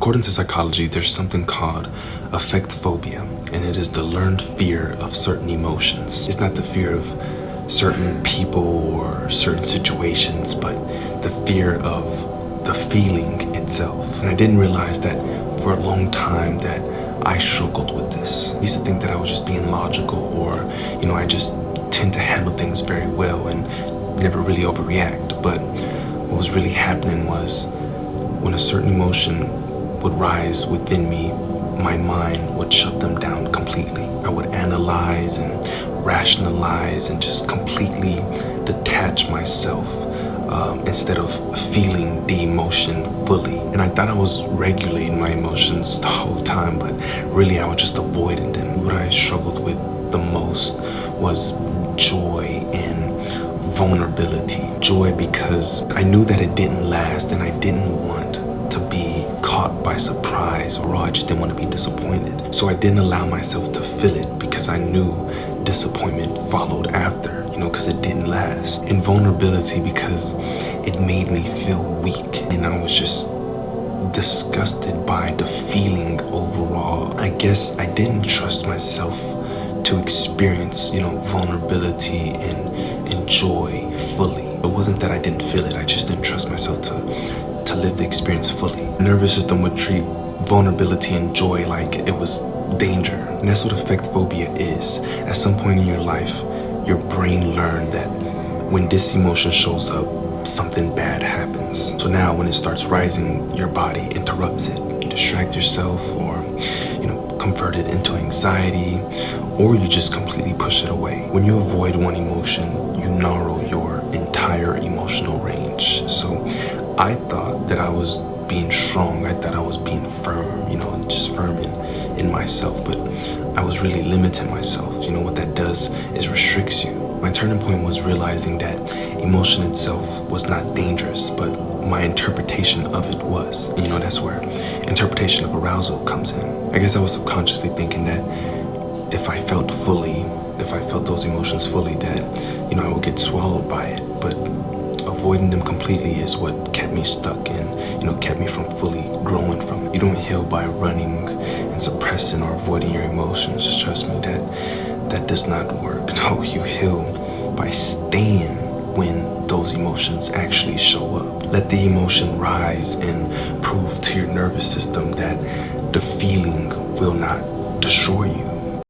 According to psychology, there's something called affect phobia, and it is the learned fear of certain emotions. It's not the fear of certain people or certain situations, but the fear of the feeling itself. And I didn't realize that for a long time that I struggled with this. I used to think that I was just being logical, or, I just tend to handle things very well and never really overreact. But what was really happening was when a certain emotion would rise within me, my mind would shut them down completely. I would analyze and rationalize and just completely detach myself instead of feeling the emotion fully. And I thought I was regulating my emotions the whole time, but really I was just avoiding them. What I struggled with the most was joy and vulnerability. Joy because I knew that it didn't last, and I didn't want to be caught by surprise, or I just didn't want to be disappointed. So I didn't allow myself to feel it because I knew disappointment followed after, because it didn't last. And vulnerability because it made me feel weak, and I was just disgusted by the feeling overall. I guess I didn't trust myself to experience, vulnerability and joy fully. It wasn't that I didn't feel it, I just didn't trust myself to live the experience fully. The nervous system would treat vulnerability and joy like it was danger. And that's what affect phobia is. At some point in your life, your brain learned that when this emotion shows up, something bad happens. So now when it starts rising, your body interrupts it. You distract yourself, or convert it into anxiety, or you just completely push it away. When you avoid one emotion, you narrow your entire emotional range. So I thought that I was being strong. I thought I was being firm, just firm in myself, but I was really limiting myself. What that does is restricts you. My turning point was realizing that emotion itself was not dangerous, but my interpretation of it was. That's where interpretation of arousal comes in. I guess I was subconsciously thinking that if I felt those emotions fully, that, I would get swallowed by it. But avoiding them completely is what kept me stuck and, kept me from fully growing from it. You don't heal by running and suppressing or avoiding your emotions. Trust me, that does not work. No, you heal by staying when those emotions actually show up. Let the emotion rise and prove to your nervous system that the feeling will not destroy you.